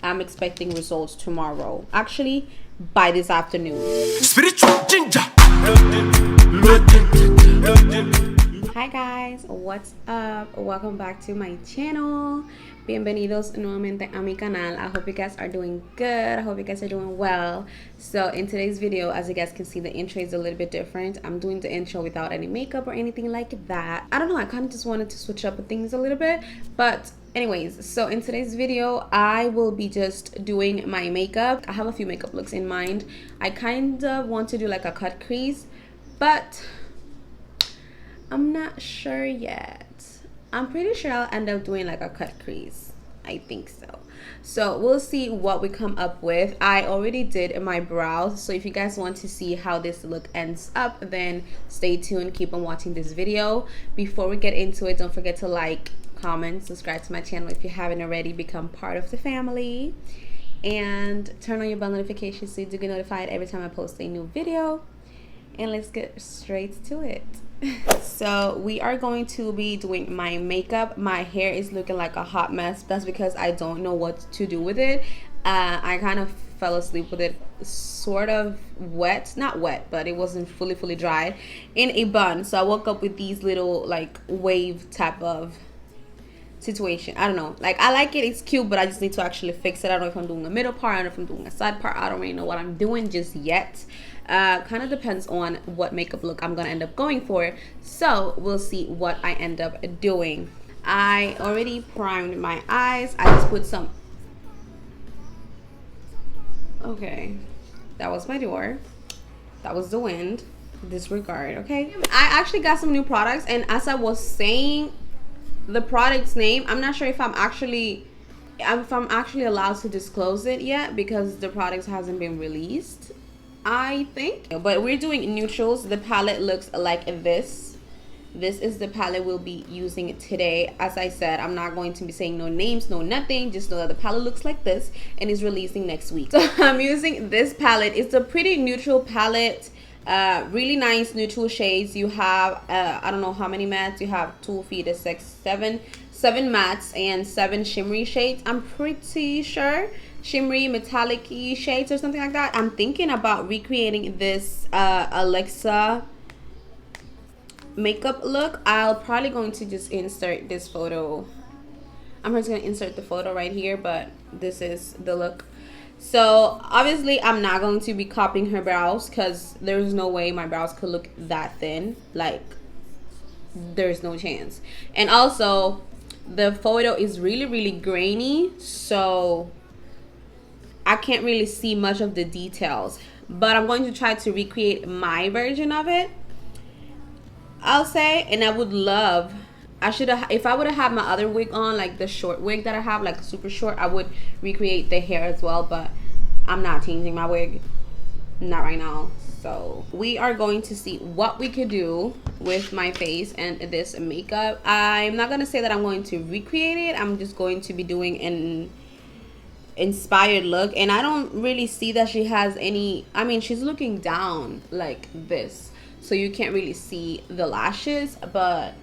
I'm expecting results tomorrow, actually by this afternoon. Spiritual ginger. Hi guys, what's up? Welcome back to my channel. Bienvenidos nuevamente a mi canal. I hope you guys are doing good. I hope you guys are doing well. So in today's video, as you guys can see, the intro is a little bit different. I'm doing the intro without any makeup or anything like that. I don't know, I kind of just wanted to switch up things a little bit. But anyways, so in today's video, I will be just doing my makeup. I have a few makeup looks in mind. I kind of want to do like a cut crease, but I'm not sure yet. I'm pretty sure I'll end up doing like a cut crease. I think so. So we'll see what we come up with. I already did my brows. So if you guys want to see how this look ends up, then stay tuned. Keep on watching this video. Before we get into it, don't forget to like, comment, subscribe to my channel if you haven't already. Become part of the family. And turn on your bell notifications so you do get notified every time I post a new video. And let's get straight to it. So we are going to be doing my makeup. My hair is looking like a hot mess. That's because I don't know what to do with it. I kind of fell asleep with it sort of wet, not wet, but it wasn't fully dried, in a bun. So I woke up with these little like wave type of situation. I don't know, like I like it, it's cute, but I just need to actually fix it. I don't know if I'm doing a middle part, I don't know if I'm doing a side part. I don't really know what I'm doing just yet. Kind of depends on what makeup look I'm gonna end up going for, so we'll see what I end up doing. I already primed my eyes. I just put some, okay, that was my door, that was the wind, disregard. Okay, I actually got some new products, and as I was saying the product's name, I'm not sure if I'm actually allowed to disclose it yet because the product hasn't been released, I think. But we're doing neutrals. The palette looks like this. This is the palette we'll be using today. As I said, I'm not going to be saying no names, no nothing. Just know that the palette looks like this and is releasing next week. So I'm using this palette. It's a pretty neutral palette. Really nice neutral shades. You have I don't know how many mattes you have. 2, 4, 6, 7 mattes and 7 shimmery shades. I'm pretty sure shimmery metallic-y shades or something like that. I'm thinking about recreating this Alexa makeup look. I'll probably going to just insert this photo. I'm just gonna insert the photo right here, but this is the look. So obviously I'm not going to be copying her brows because there's no way my brows could look that thin. Like, there's no chance. And also the photo is really grainy, so I can't really see much of the details, but I'm going to try to recreate my version of it, I'll say. And I would love, if I would have had my other wig on, like the short wig that I have, like super short, I would recreate the hair as well, but I'm not changing my wig, not right now. So we are going to see what we could do with my face and this makeup. I'm not gonna say that I'm going to recreate it. I'm just going to be doing an inspired look, and I don't really see that she has any, I mean, she's looking down like this, so you can't really see the lashes. But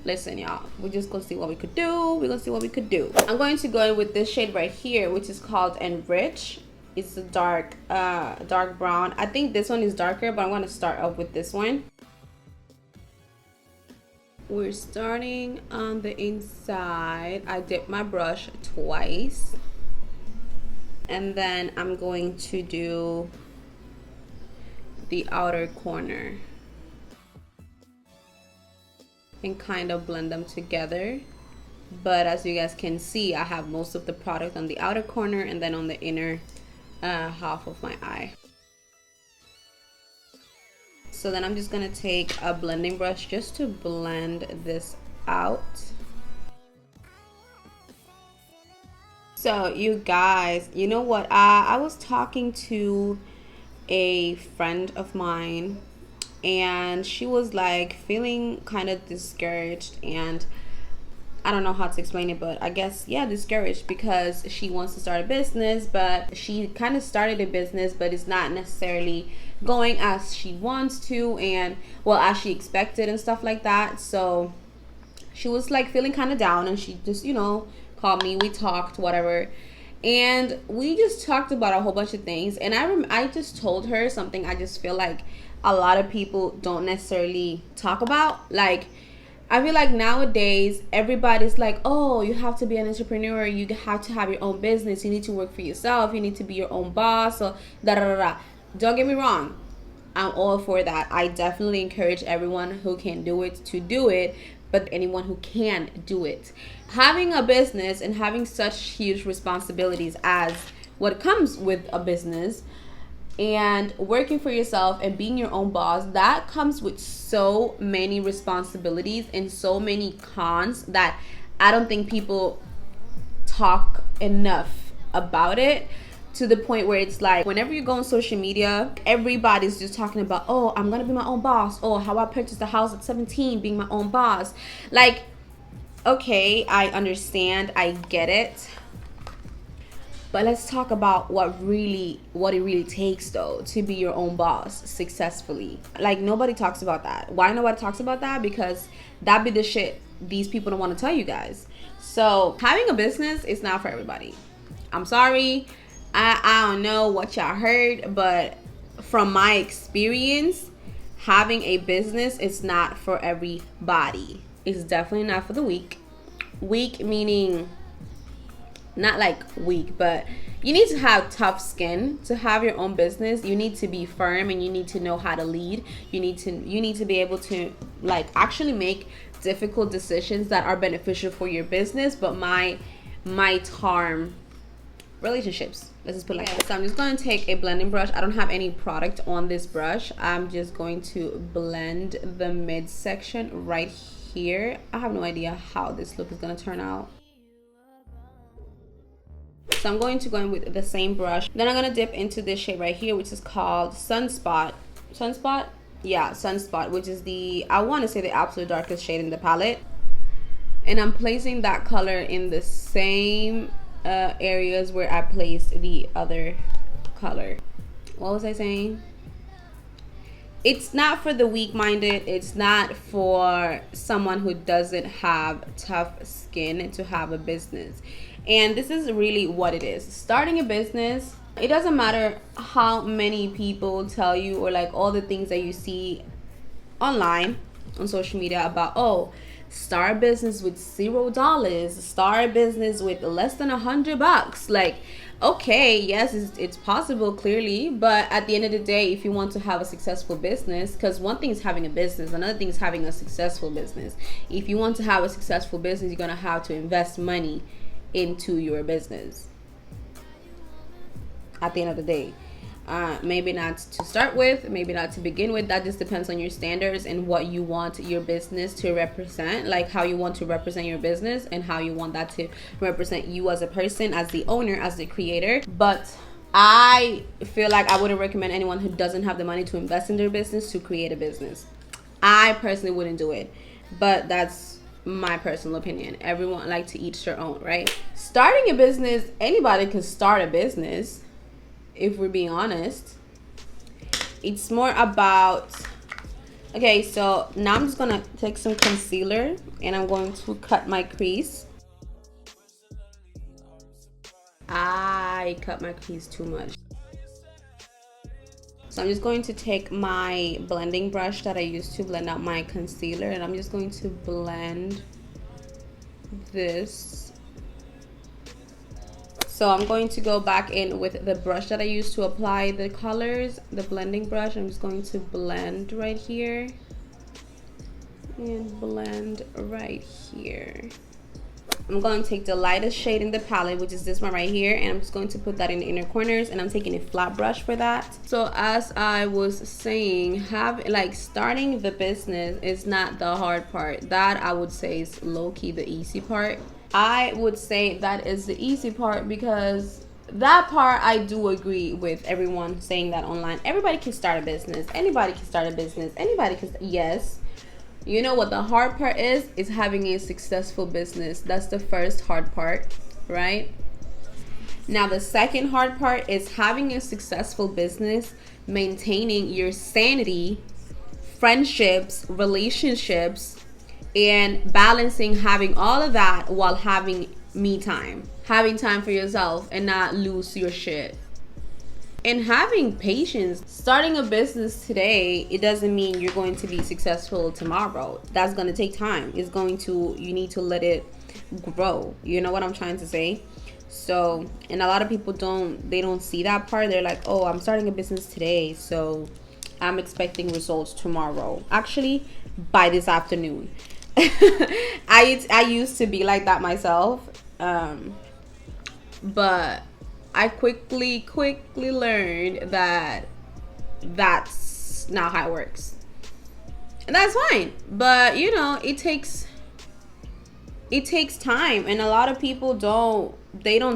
listen, y'all, we're just gonna see what we could do. We're gonna see what we could do. I'm going to go in with this shade right here, which is called Enrich. It's a dark brown. I think this one is darker, but I'm gonna start off with this one. We're starting on the inside. I dipped my brush twice, and then I'm going to do the outer corner and kind of blend them together. But as you guys can see, I have most of the product on the outer corner and then on the inner half of my eye. So then I'm just gonna take a blending brush just to blend this out. So you guys, you know what, I was talking to a friend of mine, and she was like feeling kind of discouraged, and I don't know how to explain it, but I guess, yeah, discouraged because she wants to start a business, but she kind of started a business, but it's not necessarily going as she wants to, and well, as she expected and stuff like that. So she was like feeling kind of down, and she just, you know, called me, we talked, whatever, And we just talked about a whole bunch of things. And I just told her something I just feel like a lot of people don't necessarily talk about. Like, I feel like nowadays everybody's like, oh, you have to be an entrepreneur, you have to have your own business, you need to work for yourself, you need to be your own boss, so da da da da. Don't get me wrong, I'm all for that. I definitely encourage everyone who can do it to do it, but anyone who can do it. Having a business and having such huge responsibilities as what comes with a business, and working for yourself and being your own boss, that comes with so many responsibilities and so many cons that I don't think people talk enough about it, to the point where it's like whenever you go on social media, everybody's just talking about, oh, I'm gonna be my own boss, oh, how I purchased a house at 17 being my own boss. Like, okay, I understand, I get it, but let's talk about what it really takes though to be your own boss successfully. Like, nobody talks about that. Why nobody talks about that? Because that be the shit these people don't want to tell you guys. So having a business is not for everybody. I'm sorry. I don't know what y'all heard, but from my experience, having a business is not for everybody. It's definitely not for the weak. Weak meaning not like weak, but you need to have tough skin to have your own business. You need to be firm, and you need to know how to lead. You need to be able to like actually make difficult decisions that are beneficial for your business, but might harm relationships. Let's just put it like that. So I'm just going to take a blending brush. I don't have any product on this brush. I'm just going to blend the midsection right here. I have no idea how this look is going to turn out. So I'm going to go in with the same brush. Then I'm going to dip into this shade right here, which is called Sunspot. Sunspot? Yeah, Sunspot, which is I want to say the absolute darkest shade in the palette. And I'm placing that color in the same areas where I placed the other color. What was I saying? It's not for the weak-minded. It's not for someone who doesn't have tough skin to have a business. And this is really what it is. Starting a business, it doesn't matter how many people tell you, or like all the things that you see online on social media about, oh, start a business with $0, start a business with less than $100. Like, okay, yes, it's possible, clearly, but at the end of the day, if you want to have a successful business, because one thing is having a business, another thing is having a successful business. If you want to have a successful business, you're going to have to invest money into your business at the end of the day. Maybe not to start with, maybe not to begin with. That just depends on your standards and what you want your business to represent, like how you want to represent your business and how you want that to represent you as a person, as the owner, as the creator. But I feel like I wouldn't recommend anyone who doesn't have the money to invest in their business to create a business. I personally wouldn't do it, but that's my personal opinion. Everyone like to each their own, right? Starting a business, anybody can start a business. If we're being honest, it's more about, okay, so now I'm just gonna take some concealer and I'm going to cut my crease. I cut my crease too much. So I'm just going to take my blending brush that I used to blend out my concealer, and I'm just going to blend this. So I'm going to go back in with the brush that I used to apply the colors, the blending brush. I'm just going to blend right here and blend right here. I'm going to take the lightest shade in the palette, which is this one right here, and I'm just going to put that in the inner corners, and I'm taking a flat brush for that. So as I was saying, starting the business is not the hard part. That I would say is low-key the easy part. I would say that is the easy part, because that part I do agree with everyone saying that online. Everybody can start a business. Anybody can start a business. Anybody can. Yes. You know what the hard part is having a successful business. That's the first hard part, right? Now the second hard part is having a successful business, maintaining your sanity, friendships, relationships, and balancing having all of that while having me time, having time for yourself and not lose your shit. And having patience. Starting a business today, it doesn't mean you're going to be successful tomorrow. That's going to take time. You need to let it grow. You know what I'm trying to say? So, and a lot of people don't see that part. They're like, oh, I'm starting a business today, so I'm expecting results tomorrow. Actually, by this afternoon. I used to be like that myself. But I quickly learned that that's not how it works. And that's fine. But, you know, it takes time, and a lot of people don't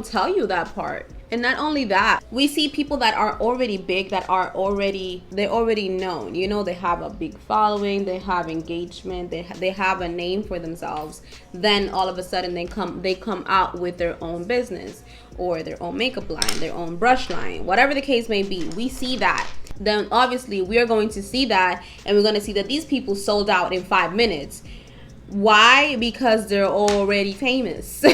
tell you that part. And not only that, we see people that are already big, they're already known. You know, they have a big following, they have engagement, they have a name for themselves. Then all of a sudden they come out with their own business or their own makeup line, their own brush line, whatever the case may be. We see that. Then obviously we are going to see that, and we're going to see that these people sold out in 5 minutes. Why? Because they're already famous.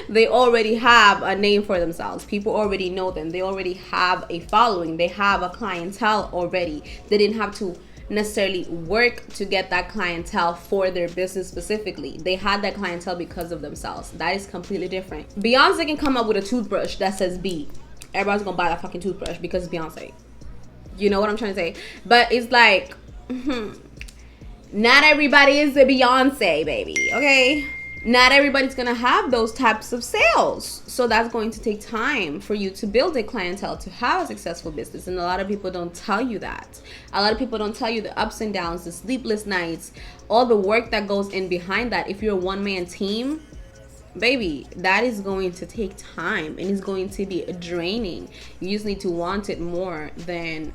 They already have a name for themselves. People already know them. They already have a following. They have a clientele already. They didn't have to necessarily work to get that clientele for their business specifically. They had that clientele because of themselves. That is completely different. Beyonce can come up with a toothbrush that says B. Everybody's gonna buy that fucking toothbrush because it's Beyonce. You know what I'm trying to say? But it's like, not everybody is a Beyonce, baby, okay? Not everybody's gonna have those types of sales. So that's going to take time for you to build a clientele, to have a successful business. And a lot of people don't tell you that. A lot of people don't tell you the ups and downs, the sleepless nights, all the work that goes in behind that. If you're a one-man team, baby, that is going to take time, and it's going to be draining. You just need to want it more than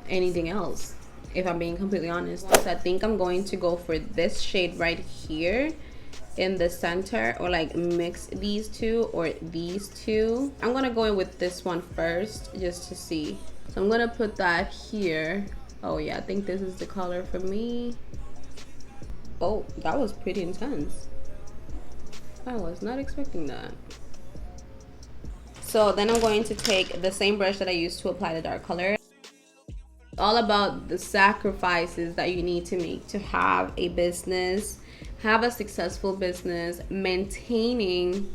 anything else, if I'm being completely honest. So I think I'm going to go for this shade right here in the center, or like mix these two or these two. I'm gonna go in with this one first just to see. So I'm gonna put that here. Oh yeah, I think this is the color for me. Oh, that was pretty intense. I was not expecting that. So then I'm going to take the same brush that I used to apply the dark color. All about the sacrifices that you need to make to have a business, have a successful business, maintaining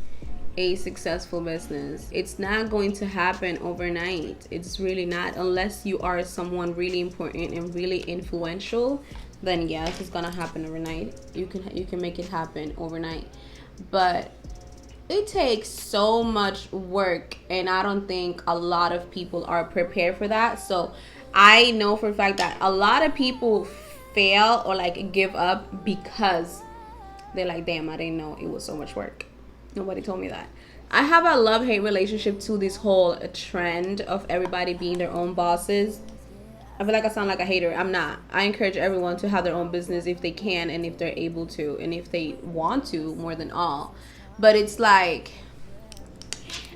a successful business. It's not going to happen overnight. It's really not, unless you are someone really important and really influential. Then yes, it's gonna happen overnight. You can make it happen overnight, but it takes so much work, and I don't think a lot of people are prepared for that. So I know for a fact that a lot of people fail or like give up because they're like, damn, I didn't know it was so much work. Nobody told me that. I have a love-hate relationship to this whole trend of everybody being their own bosses. I feel like I sound like a hater. I'm not. I encourage everyone to have their own business if they can, and if they're able to, and if they want to, more than all. But it's like,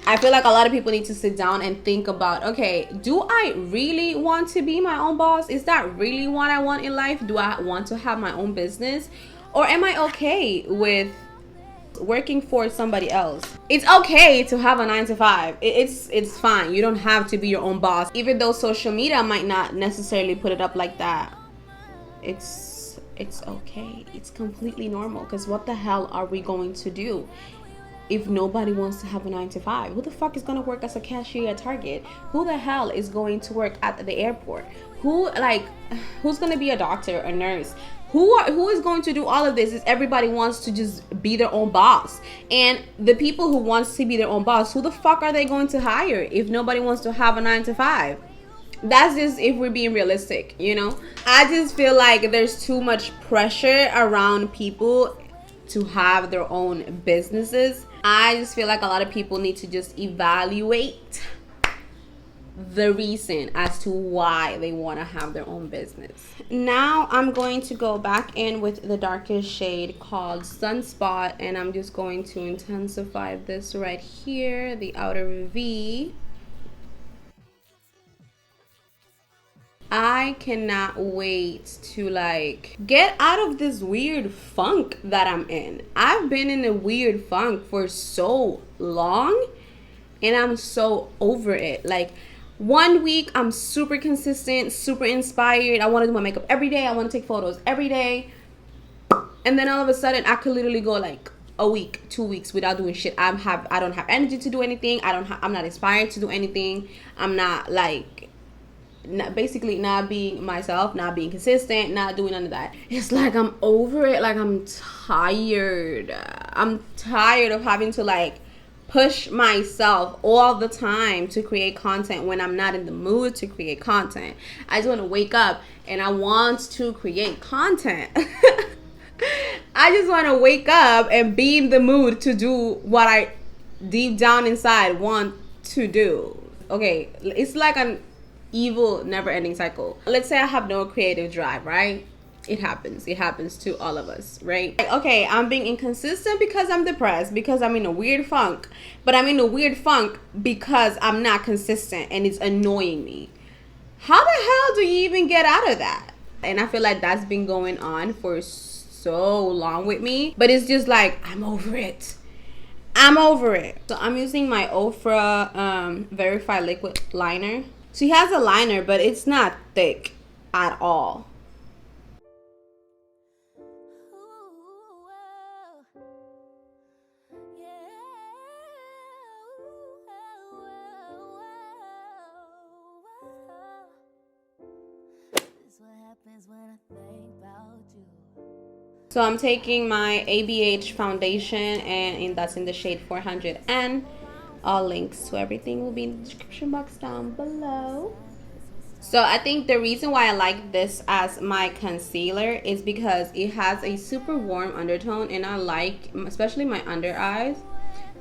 I feel like a lot of people need to sit down and think about, okay, do I really want to be my own boss? Is that really what I want in life? Do I want to have my own business? Or am I okay with working for somebody else? It's okay to have a 9-to-5. It's fine. You don't have to be your own boss. Even though social media might not necessarily put it up like that, it's okay. It's completely normal, because what the hell are we going to do if nobody wants to have a 9-to-5? Who the fuck is going to work as a cashier at Target? Who the hell is going to work at the airport? Who's going to be a doctor, a nurse? Who is going to do all of this? Is everybody wants to just be their own boss. And the people who wants to be their own boss, who the fuck are they going to hire if nobody wants to have a 9-to-5? That's just if we're being realistic, you know? I just feel like there's too much pressure around people to have their own businesses. I just feel like a lot of people need to just evaluate the reason as to why they want to have their own business. Now I'm going to go back in with the darkest shade called Sunspot, and I'm just going to intensify this right here, the outer V. I cannot wait to like get out of this weird funk that I'm in. I've been in a weird funk for so long and I'm so over it. Like, one week I'm super consistent, super inspired. I want to do my makeup every day. I want to take photos every day. And then all of a sudden I could literally go like a week, 2 weeks without doing shit. I don't have energy to do anything. I'm not inspired to do anything. I'm not like basically not being myself, not being consistent, not doing none of that. It's like I'm over it. Like, I'm tired. I'm tired of having to like push myself all the time to create content when I'm not in the mood to create content. I just want to wake up and I want to create content. I just want to wake up and be in the mood to do what I deep down inside want to do. Okay, it's like an evil never ending cycle. Let's say I have no creative drive, right? It happens to all of us, right? Like, okay, I'm being inconsistent because I'm depressed, because I'm in a weird funk, but I'm in a weird funk because I'm not consistent and it's annoying me. How the hell do you even get out of that? And I feel like that's been going on for so long with me, but it's just like I'm over it. So I'm using my Ofra Verify liquid liner. She has a liner, but it's not thick at all. So I'm taking my ABH foundation, and that's in the shade 400N. All links to everything will be in the description box down below. So I think the reason why I like this as my concealer is because it has a super warm undertone, and I like, especially my under eyes,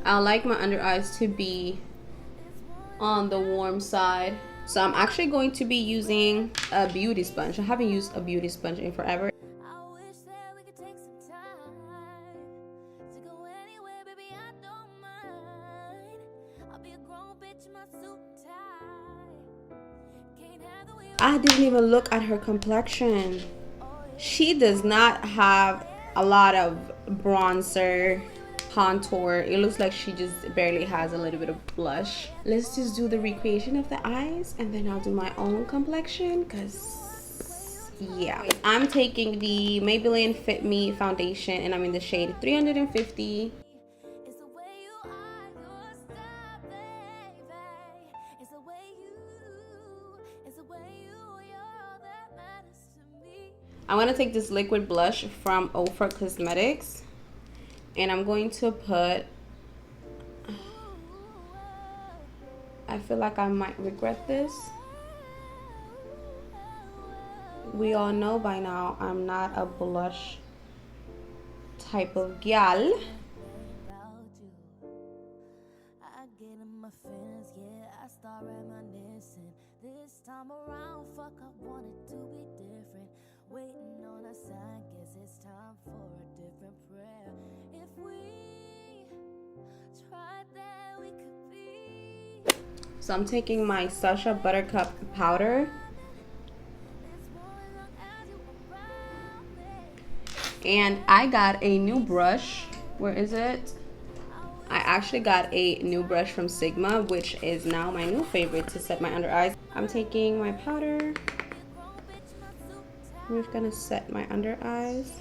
I like my under eyes to be on the warm side. So I'm actually going to be using a beauty sponge. I haven't used a beauty sponge in forever. I didn't even look at her complexion. She does not have a lot of bronzer, contour. It looks like she just barely has a little bit of blush. Let's just do the recreation of the eyes and then I'll do my own complexion, because yeah. I'm taking the Maybelline Fit Me foundation and I'm in the shade 350. I'm going to take this liquid blush from Ofra Cosmetics and I'm going to put, I feel like I might regret this. We all know by now I'm not a blush type of gal. This time around, fuck, I want it to be different. Waiting on a sign, guess it's time for a different prayer. If we tried that, we could be. So I'm taking my Sacha Buttercup powder and I got a new brush. Where is it? I actually got a new brush from Sigma, which is now my new favorite to set my under eyes. I'm taking my powder. I'm just gonna set my under eyes.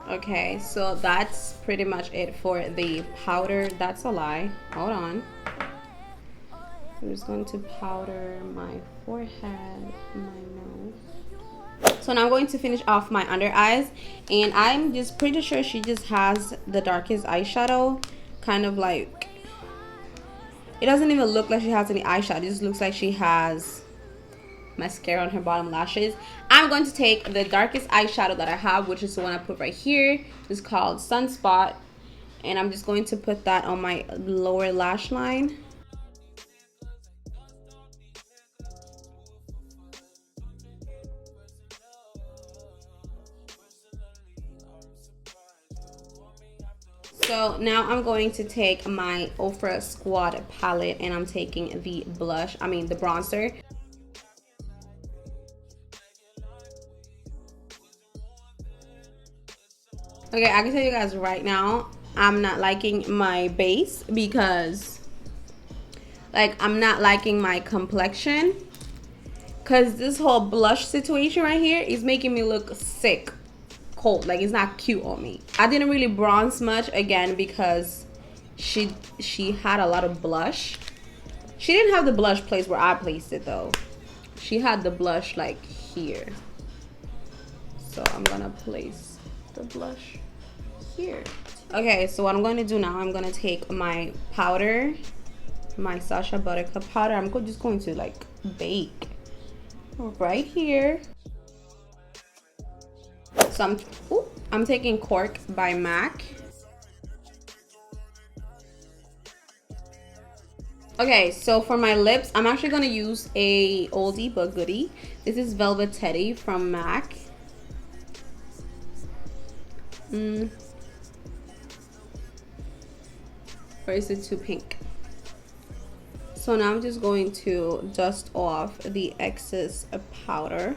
Okay, so that's pretty much it for the powder. That's a lie. Hold on. I'm just going to powder my forehead, my nose. So now I'm going to finish off my under eyes, and I'm just pretty sure she just has the darkest eyeshadow, kind of like, it doesn't even look like she has any eyeshadow, it just looks like she has mascara on her bottom lashes. I'm going to take the darkest eyeshadow that I have, which is the one I put right here. It's called Sunspot, and I'm just going to put that on my lower lash line. So now I'm going to take my Ofra Squad palette and I'm taking the blush, I mean the bronzer. Okay, I can tell you guys right now, I'm not liking my base because like I'm not liking my complexion, because this whole blush situation right here is making me look sick, cold, like it's not cute on me. I didn't really bronze much again because she had a lot of blush. She didn't have the blush placed where I placed it though. She had the blush like here. So I'm gonna place the blush here. Okay, so what I'm going to do now, I'm going to take my powder, my Sacha Buttercup powder. I'm just going to like bake right here. So I'm taking Cork by MAC. Okay, so for my lips, I'm actually going to use a oldie but goodie. This is Velvet Teddy from MAC. Or is it too pink? So now I'm just going to dust off the excess powder.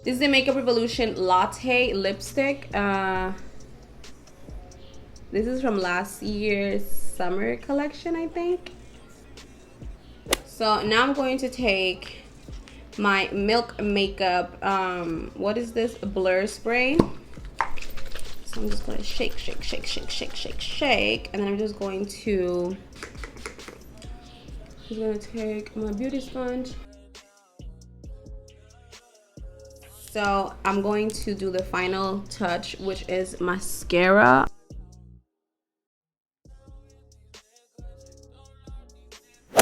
This is the Makeup Revolution Latte lipstick. This is from last year's summer collection, I think. So now I'm going to take my Milk Makeup, what is this? Blur spray. So I'm just gonna shake, shake, shake, shake, shake, shake, shake, and then I'm just going to take my beauty sponge. So I'm going to do the final touch, which is mascara.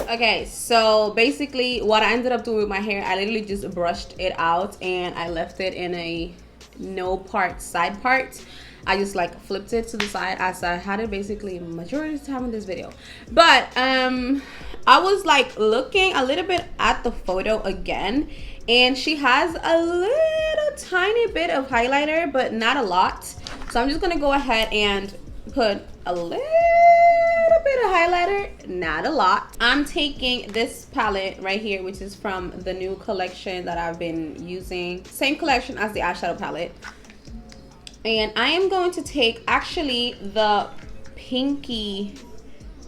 Okay, so basically what I ended up doing with my hair, I literally just brushed it out and I left it in a no part side part. I just like flipped it to the side as I had it basically majority of the time in this video. But I was like looking a little bit at the photo again, and she has a little tiny bit of highlighter but not a lot. So I'm just gonna go ahead and put a little bit of highlighter, not a lot. I'm taking this palette right here, which is from the new collection that I've been using, same collection as the eyeshadow palette, and I am going to take actually the pinky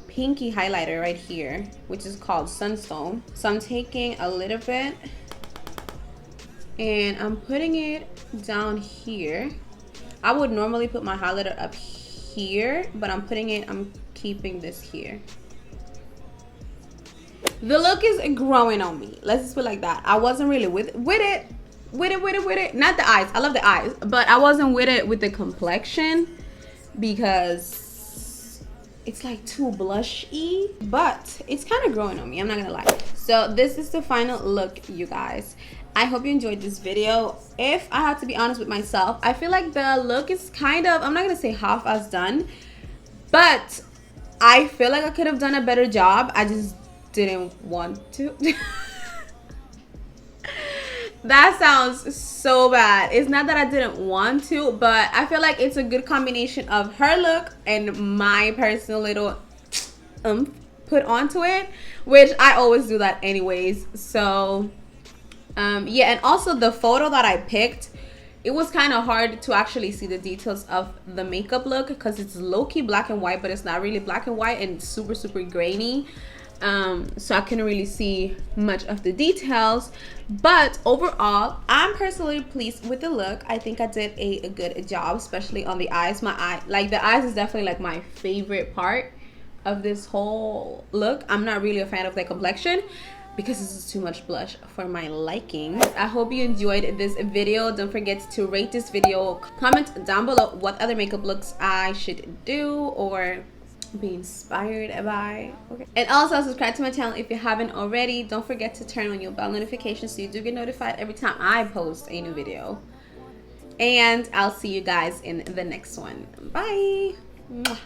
highlighter right here, which is called Sunstone. So I'm taking a little bit and I'm putting it down here. I would normally put my highlighter up here, but I'm keeping this here. The look is growing on me, let's just put it like that. I wasn't really with it. Not the eyes, I love the eyes, but I wasn't with it with the complexion because it's like too blushy, but it's kind of growing on me, I'm not gonna lie. So this is the final look, you guys. I hope you enjoyed this video. If I have to be honest with myself, I feel like the look is kind of, I'm not gonna say half as done, but I feel like I could have done a better job. I just didn't want to. That sounds so bad. It's not that I didn't want to, but I feel like it's a good combination of her look and my personal little put onto it, which I always do that anyways. So yeah, and also the photo that I picked, it was kind of hard to actually see the details of the makeup look because it's low-key black and white, but it's not really black and white, and super grainy. So I couldn't really see much of the details, but overall I'm personally pleased with the look. I think I did a good job, especially on the eyes. The eyes is definitely like my favorite part of this whole look. I'm not really a fan of the complexion because this is too much blush for my liking. I hope you enjoyed this video. Don't forget to rate this video, comment down below what other makeup looks I should do or be inspired by. Okay, and also subscribe to my channel if you haven't already. Don't forget to turn on your bell notifications so you do get notified every time I post a new video, and I'll see you guys in the next one. Bye. Mwah.